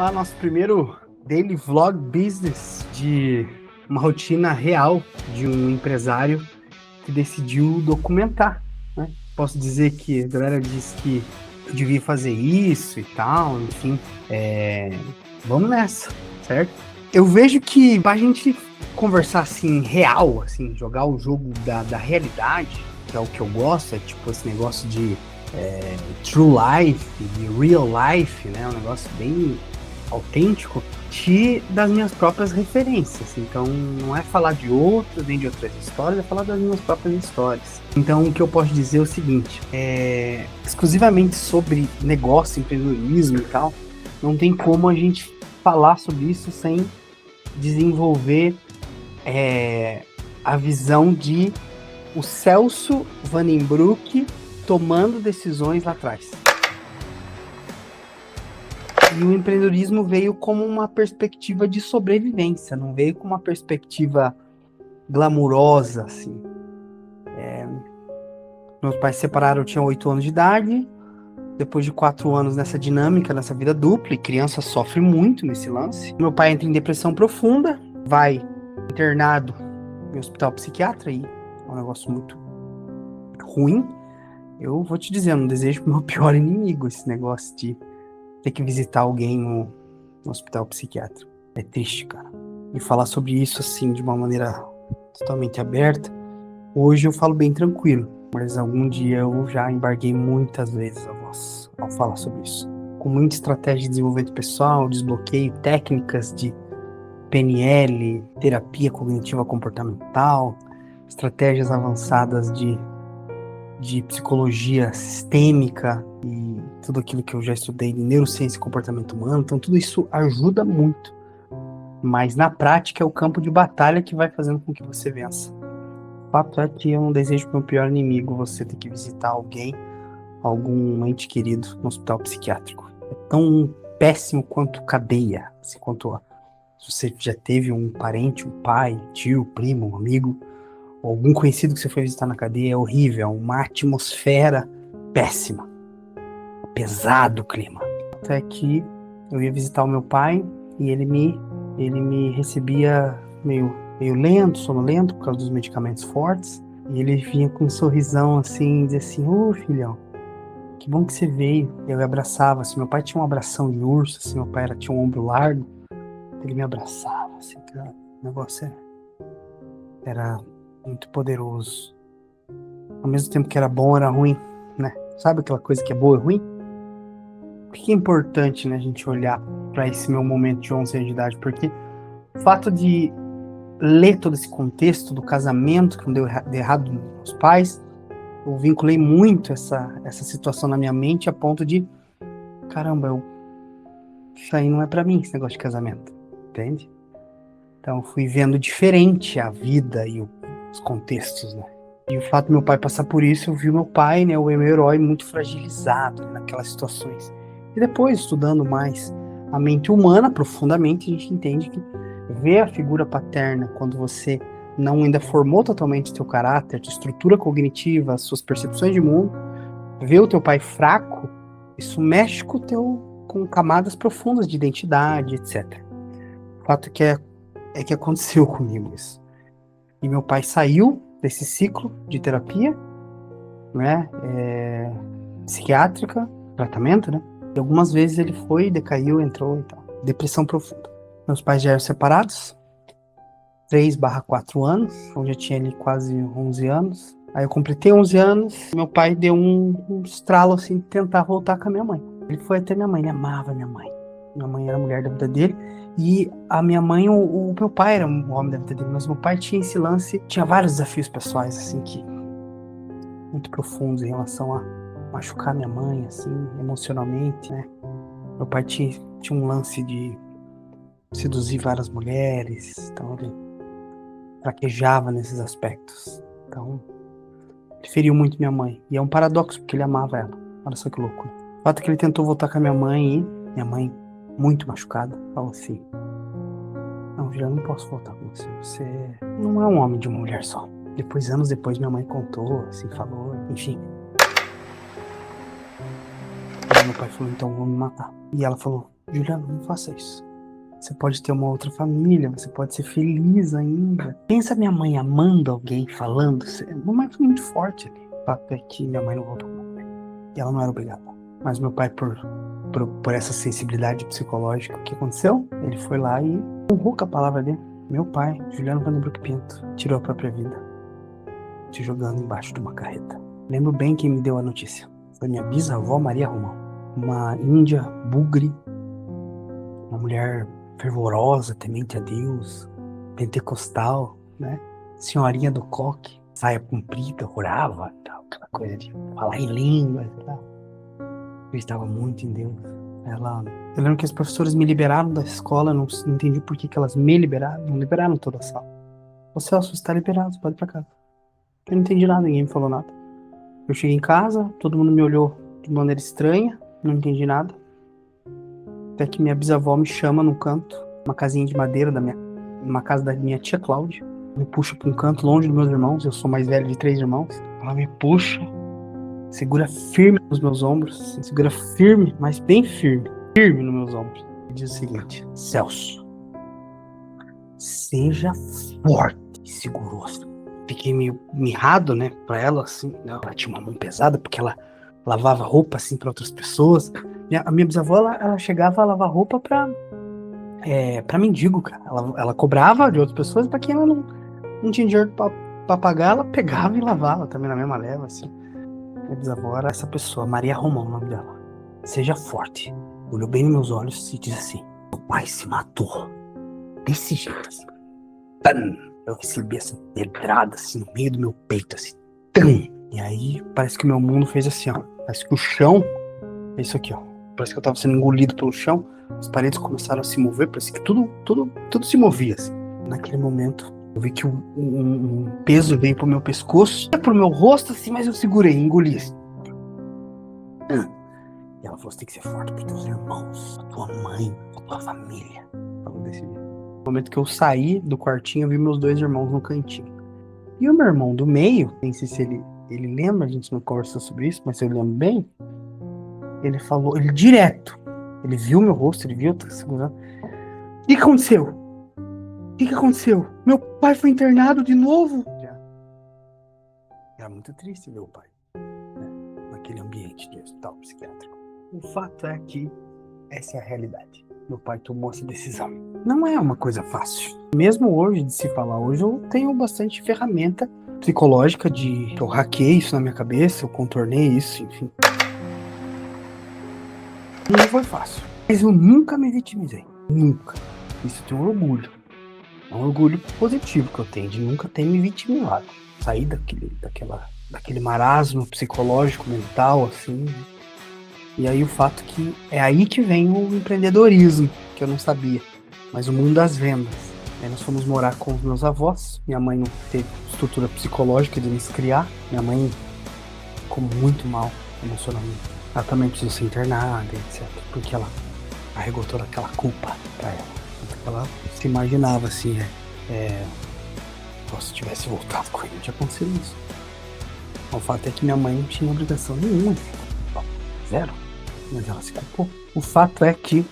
lá nosso primeiro daily vlog business de uma rotina real de um empresário que decidiu documentar, né? Posso dizer que a galera disse que eu devia fazer isso e tal, enfim, vamos nessa, certo? Eu vejo que pra gente conversar assim, real, assim, jogar o jogo da realidade, que é o que eu gosto, é tipo esse negócio de true life, de real life, né? Um negócio bem autêntico, das minhas próprias referências. Então, não é falar de outras, nem de outras histórias, é falar das minhas próprias histórias. Então, o que eu posso dizer é o seguinte, exclusivamente sobre negócio, empreendedorismo e tal, não tem como a gente falar sobre isso sem desenvolver a visão de o Celso Vandenbroek tomando decisões lá atrás. E o empreendedorismo veio como uma perspectiva de sobrevivência, não veio como uma perspectiva glamurosa, assim. Meus pais se separaram, eu tinha 8 anos de idade. Depois de 4 anos nessa dinâmica, nessa vida dupla, e criança sofre muito nesse lance. Meu pai entra em depressão profunda, vai internado em hospital psiquiatra, e é um negócio muito ruim. Eu vou te dizer, eu não desejo pro meu pior inimigo esse negócio de ter que visitar alguém no hospital psiquiátrico. É triste, cara. E falar sobre isso, assim, de uma maneira totalmente aberta, hoje eu falo bem tranquilo, mas algum dia eu já embarguei muitas vezes a voz ao falar sobre isso. Com muita estratégia de desenvolvimento pessoal, desbloqueio, técnicas de PNL, terapia cognitiva comportamental, estratégias avançadas de psicologia sistêmica e tudo aquilo que eu já estudei de neurociência e comportamento humano. Então tudo isso ajuda muito, mas na prática é o campo de batalha que vai fazendo com que você vença. O fato é que eu não desejo para o meu pior inimigo você ter que visitar algum ente querido no hospital psiquiátrico. É tão péssimo quanto cadeia, assim, quanto se você já teve um parente, um pai, tio, primo, um amigo, ou algum conhecido que você foi visitar na cadeia. É horrível, é uma atmosfera péssima, pesado o clima. Até que eu ia visitar o meu pai e ele me recebia meio lento, sonolento, por causa dos medicamentos fortes. E ele vinha com um sorrisão assim, dizia assim: ô filhão, que bom que você veio. Eu me abraçava, assim, meu pai tinha um abração de urso, assim, meu pai tinha um ombro largo, ele me abraçava, assim, cara, o negócio era muito poderoso. Ao mesmo tempo que era bom, era ruim, né? Sabe aquela coisa que é boa e ruim? Por que é importante, né, a gente olhar para esse meu momento de 11 anos de idade? Porque o fato de ler todo esse contexto do casamento que não deu errado nos meus pais, eu vinculei muito essa situação na minha mente a ponto de, caramba, isso aí não é para mim, esse negócio de casamento, entende? Então eu fui vendo diferente a vida e os contextos, né? E o fato do meu pai passar por isso, eu vi o meu pai, né, o meu herói, muito fragilizado naquelas situações. E depois, estudando mais a mente humana profundamente, a gente entende que ver a figura paterna quando você não ainda formou totalmente o teu caráter, tua estrutura cognitiva, as suas percepções de mundo, ver o teu pai fraco, isso mexe com camadas profundas de identidade, etc. O fato é que aconteceu comigo isso. E meu pai saiu desse ciclo de terapia, né, psiquiátrica, tratamento, né, e algumas vezes ele foi, decaiu, entrou e tal. Depressão profunda. Meus pais já eram separados, 3/4 anos, então já tinha ali quase 11 anos. Aí eu completei 11 anos, meu pai deu um estralo assim, de tentar voltar com a minha mãe. Ele foi até minha mãe, ele amava minha mãe. Minha mãe era a mulher da vida dele. E a minha mãe, o meu pai era o homem da vida dele, mas meu pai tinha esse lance, tinha vários desafios pessoais, assim, muito profundos em relação a machucar minha mãe, assim, emocionalmente, né? Meu pai tinha um lance de seduzir várias mulheres, então ele fraquejava nesses aspectos. Então, ele feriu muito minha mãe. E é um paradoxo, porque ele amava ela. Olha só que loucura. O fato é que ele tentou voltar com a minha mãe, e minha mãe, muito machucada, falou assim: não, já não posso voltar com você. Você não é um homem de uma mulher só. Depois, anos depois, minha mãe contou, assim, falou, enfim. Aí meu pai falou: então vou me matar. E ela falou: Juliano, não faça isso. Você pode ter uma outra família, você pode ser feliz ainda. Pensa minha mãe amando alguém, falando. Mamãe foi muito forte ali. O fato é que minha mãe não voltou com meu pai. E ela não era obrigada. Mas meu pai, por essa sensibilidade psicológica, o que aconteceu? Ele foi lá e honrou com a palavra dele. Meu pai, Juliano Vandenbroek Pinto, tirou a própria vida, se jogando embaixo de uma carreta. Lembro bem quem me deu a notícia. Foi minha bisavó Maria Romão. Uma índia bugre, uma mulher fervorosa, temente a Deus, pentecostal, né? Senhorinha do coque, saia comprida, orava, tal, aquela coisa de falar em línguas, tal. Eu estava muito em Deus. Eu lembro que os professores me liberaram da escola, não entendi por que elas me liberaram, não liberaram toda a sala. Ô Celso, você está liberado, você pode ir pra casa. Eu não entendi nada, ninguém me falou nada. Eu cheguei em casa, todo mundo me olhou de maneira estranha, não entendi nada. Até que minha bisavó me chama num canto, uma casinha de madeira uma casa da minha tia Cláudia. Me puxa para um canto longe dos meus irmãos, eu sou mais velho de 3 irmãos. Ela me puxa, segura firme nos meus ombros, segura firme, mas bem firme nos meus ombros. E diz o seguinte: Celso, seja forte. E segurou. Fiquei meio mirrado, né, pra ela, assim. Ela tinha uma mão pesada, porque ela lavava roupa, assim, pra outras pessoas. A minha bisavó, ela chegava a lavar roupa pra mendigo, cara. Ela cobrava de outras pessoas, pra quem ela não tinha dinheiro pra pagar, ela pegava e lavava também na mesma leva, assim. Minha bisavó era essa pessoa, Maria Romão, o nome dela. Seja forte. Olhou bem nos meus olhos e disse assim: meu pai se matou. Desse jeito, assim. Eu recebi essa pedrada, assim, no meio do meu peito, assim. E aí, parece que o meu mundo fez assim, ó. Parece que o chão é isso aqui, ó. Parece que eu tava sendo engolido pelo chão. As paredes começaram a se mover, parece que tudo se movia, assim. Naquele momento, eu vi que um peso veio pro meu pescoço, pro meu rosto, assim, mas eu segurei, engoli, assim. E ela falou: você tem que ser forte pros teus irmãos, pra tua mãe, pra tua família. Falou desse jeito. No momento que eu saí do quartinho, eu vi meus 2 irmãos no cantinho. E o meu irmão do meio, nem sei se ele lembra, a gente não conversou sobre isso, mas eu lembro bem. Ele falou, ele direto. Ele viu meu rosto, ele viu, eu tô segurando. O que aconteceu? O que aconteceu? Meu pai foi internado de novo? Era muito triste ver o pai, né, naquele ambiente de hospital psiquiátrico. O fato é que essa é a realidade. Meu pai tomou essa decisão. Não é uma coisa fácil. Mesmo hoje, de se falar hoje, eu tenho bastante ferramenta psicológica eu hackei isso na minha cabeça, eu contornei isso, enfim. Não foi fácil. Mas eu nunca me vitimizei. Nunca. Isso eu tenho um orgulho. É um orgulho positivo que eu tenho de nunca ter me vitimizado. Sair daquele marasmo psicológico, mental, assim. E aí o fato que é aí que vem o empreendedorismo, que eu não sabia. Mas o mundo das vendas. Aí nós fomos morar com os meus avós. Minha mãe não teve estrutura psicológica de nos criar. Minha mãe ficou muito mal emocionalmente. Ela também precisou ser internada, etc. Porque ela carregou toda aquela culpa pra ela. Ela se imaginava assim, se tivesse voltado com ele, não tinha acontecido isso. O fato é que minha mãe não tinha obrigação nenhuma. Zero. Mas ela se culpou. O fato é que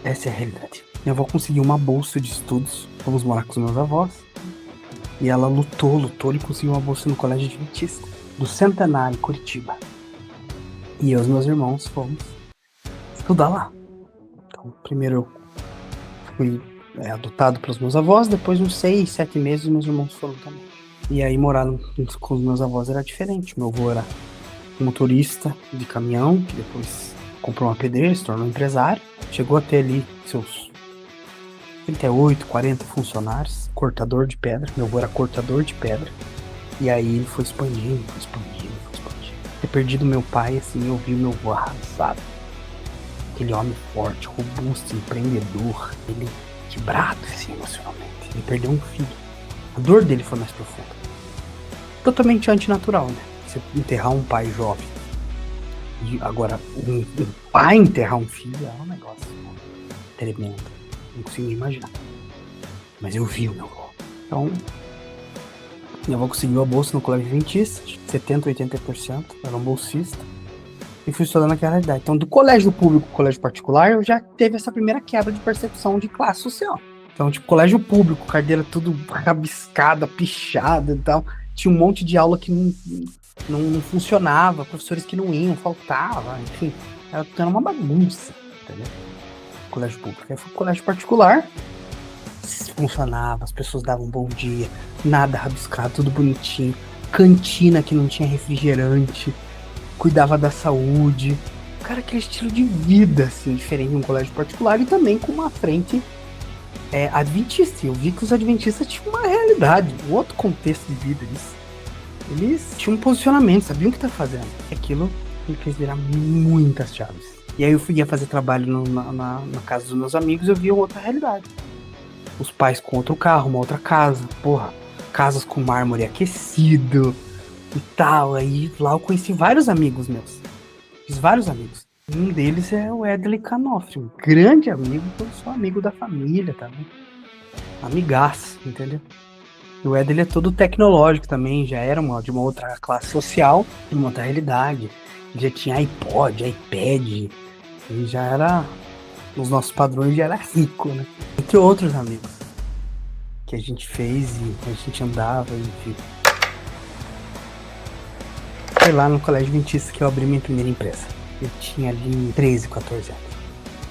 essa é a realidade. Minha avó conseguiu uma bolsa de estudos. Fomos morar com os meus avós. E ela lutou e conseguiu uma bolsa no Colégio Adventista do Centenário, em Curitiba. E eu e os meus irmãos fomos estudar lá. Então, primeiro eu fui adotado pelos meus avós, depois uns 6, 7 meses meus irmãos foram também. E aí morar com os meus avós era diferente. Meu avô era motorista de caminhão, que depois comprou uma pedreira, se tornou empresário. Chegou a ter ali seus 38, 40 funcionários, cortador de pedra. Meu avô era cortador de pedra. E aí ele foi expandindo. Ter perdido meu pai, assim, eu vi meu avô arrasado. Aquele homem forte, robusto, empreendedor. Ele quebrado, assim, emocionalmente. Ele perdeu um filho. A dor dele foi mais profunda. Totalmente antinatural, né? Você enterrar um pai jovem. E agora, um pai enterrar um filho é um negócio, né, tremendo. Não consigo imaginar. Mas eu vi o meu avô. Então, minha avó conseguiu a bolsa no Colégio Adventista, 70%, 80%, era um bolsista. e fui estudando naquela realidade. Então, do colégio público ao colégio particular, eu já teve essa primeira quebra de percepção de classe social. Então, tipo, colégio público, carteira tudo rabiscada, pichada e tal. Tinha um monte de aula que não funcionava, professores que não iam, faltava, enfim. Era uma bagunça, entendeu? Colégio público. Aí fui pro colégio particular, funcionava, as pessoas davam um bom dia, nada rabiscado, tudo bonitinho. Cantina que não tinha refrigerante, cuidava da saúde. Cara, aquele estilo de vida, assim, diferente de um colégio particular e também com uma frente adventista. Eu vi que os adventistas tinham uma realidade, um outro contexto de vida. Eles tinham um posicionamento, sabiam o que tá fazendo. E aquilo me fez virar muitas chaves. E aí eu ia fazer trabalho na casa dos meus amigos e eu via outra realidade. Os pais com outro carro, uma outra casa, porra, casas com mármore aquecido e tal. Aí lá eu conheci vários amigos meus. Fiz vários amigos. Um deles é o Edley Canofri, um grande amigo, que eu sou amigo da família também. Amigaço, entendeu? E o Edley é todo tecnológico também, já era de uma outra classe social, de uma outra realidade. Ele já tinha iPod, iPad, ele já era, nos nossos padrões, já era rico, né? Entre outros amigos que a gente fez e a gente andava, enfim. Foi lá no Colégio Adventista que eu abri minha primeira empresa. Eu tinha ali 13, 14 anos.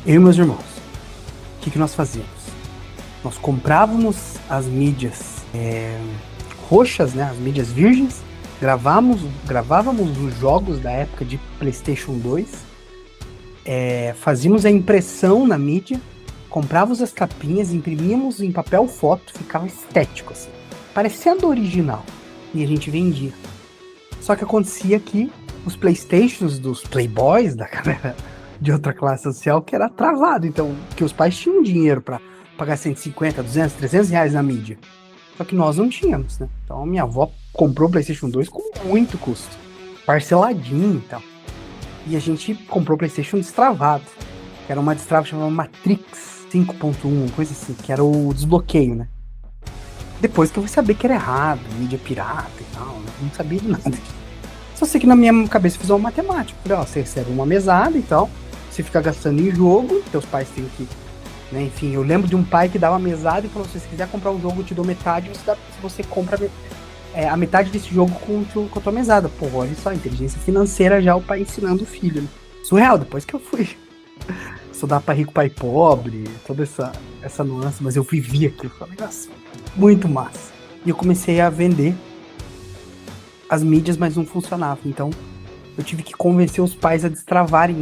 Eu e meus irmãos. O que nós fazíamos? Nós comprávamos as mídias roxas, né? As mídias virgens. Gravávamos os jogos da época de PlayStation 2. Fazíamos a impressão na mídia. Comprávamos as capinhas, imprimíamos em papel foto. Ficava estético, assim. Parecendo original. E a gente vendia. Só que acontecia que os Playstations dos Playboys, da galera de outra classe social, que era travado. Então, que os pais tinham dinheiro para pagar 150, 200, 300 reais na mídia. Só que nós não tínhamos, né? Então, a minha avó comprou o PlayStation 2 com muito custo. Parceladinho e tal. E a gente comprou o PlayStation destravado. Que era uma destrava chamada Matrix 5.1, coisa assim, que era o desbloqueio, né? Depois que eu fui saber que era errado, mídia pirata e tal, né? Não sabia de nada. Só sei que na minha cabeça eu fiz uma matemática. Falei, ó, você recebe uma mesada e tal, você fica gastando em jogo, teus pais têm que, né, enfim, eu lembro de um pai que dava mesada e falou, se você quiser comprar um jogo, eu te dou metade, você compra a metade desse jogo com a tua mesada. Pô, olha só, inteligência financeira já, o pai ensinando o filho, né? Surreal, depois que eu fui estudar pra rico, pai pobre, toda essa nuance, mas eu vivi aquilo, foi um negócio muito massa. E eu comecei a vender as mídias, mas não funcionava. Então, eu tive que convencer os pais a destravarem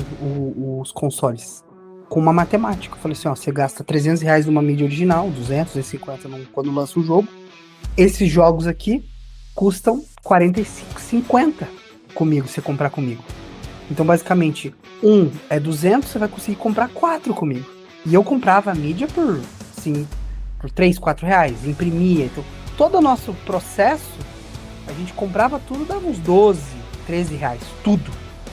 os consoles com uma matemática. Eu falei assim, ó, você gasta 300 reais numa mídia original, 200, 250 quando lança o jogo. Esses jogos aqui custam 45, 50 comigo, você comprar comigo. Então, basicamente, um é 200, você vai conseguir comprar 4 comigo. E eu comprava a mídia por 3, 4 reais, imprimia. Então, todo o nosso processo, a gente comprava tudo, dava uns 12, 13 reais, tudo.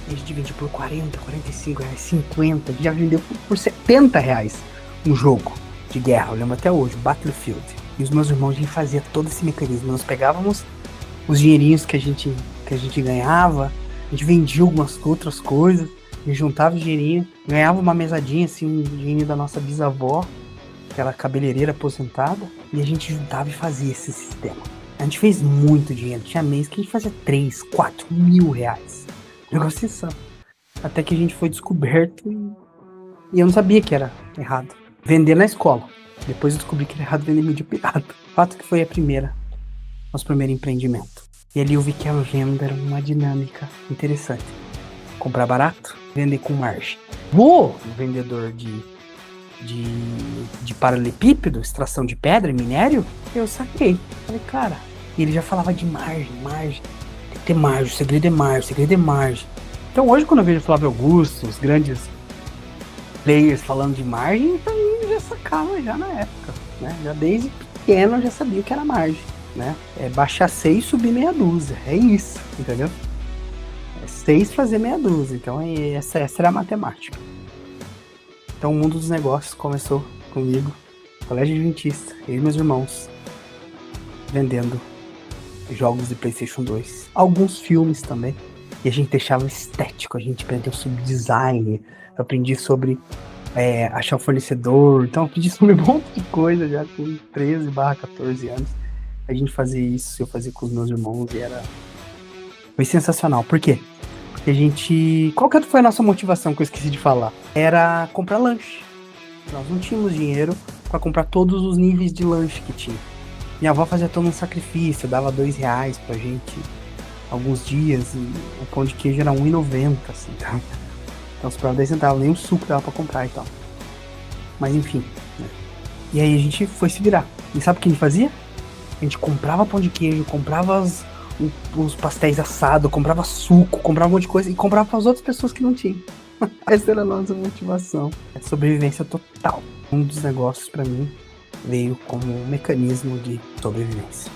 A gente vendia por 40, 45 reais, 50, a gente já vendeu por 70 reais um jogo de guerra, eu lembro até hoje, Battlefield. E os meus irmãos, a gente fazia todo esse mecanismo. Nós pegávamos os dinheirinhos que a gente ganhava, a gente vendia algumas outras coisas, a gente juntava o dinheirinho, ganhava uma mesadinha, assim, um dinheirinho da nossa bisavó, aquela cabeleireira aposentada, e a gente juntava e fazia esse sistema. A gente fez muito dinheiro, tinha mês que a gente fazia 3, 4 mil reais. Negócio insano. Até que a gente foi descoberto e eu não sabia que era errado. Vender na escola. Depois eu descobri que era errado vender mídia pirata. O fato que foi nosso primeiro empreendimento. E ali eu vi que a venda era uma dinâmica interessante. Comprar barato, vender com margem. O vendedor de paralelepípedo, extração de pedra e minério, eu saquei. Falei, cara, e ele já falava de margem. Tem que ter margem, o segredo é margem. Então hoje, quando eu vejo o Flávio Augusto, os grandes players falando de margem, então eu já sacava já na época, né? Já desde pequeno eu já sabia o que era margem, né? É baixar 6 e subir meia dúzia, é isso, entendeu? É 6 fazer meia dúzia, então essa era a matemática. Então o mundo dos negócios começou comigo, Colégio Adventista, eu e meus irmãos, vendendo jogos de PlayStation 2. Alguns filmes também. E a gente deixava estético, a gente aprendeu sobre design, eu aprendi sobre achar o fornecedor, então eu aprendi sobre um monte de coisa já com 13/14 anos. A gente fazia isso, eu fazia com os meus irmãos e foi sensacional. Por quê? Porque a gente... Qual que foi a nossa motivação que eu esqueci de falar? Era comprar lanche. Nós não tínhamos dinheiro para comprar todos os níveis de lanche que tinha. Minha avó fazia todo um sacrifício, dava R$2 pra gente alguns dias, e o pão de queijo era R$1,90, assim, tá? Então sobrava 10 centavos, nem o suco dava pra comprar e tal. Mas enfim, né? E aí a gente foi se virar. E sabe o que a gente fazia? A gente comprava pão de queijo, comprava os pastéis assados, comprava suco, comprava um monte de coisa e comprava para as outras pessoas que não tinham. Essa era a nossa motivação. É sobrevivência total. Um dos negócios para mim veio como um mecanismo de sobrevivência.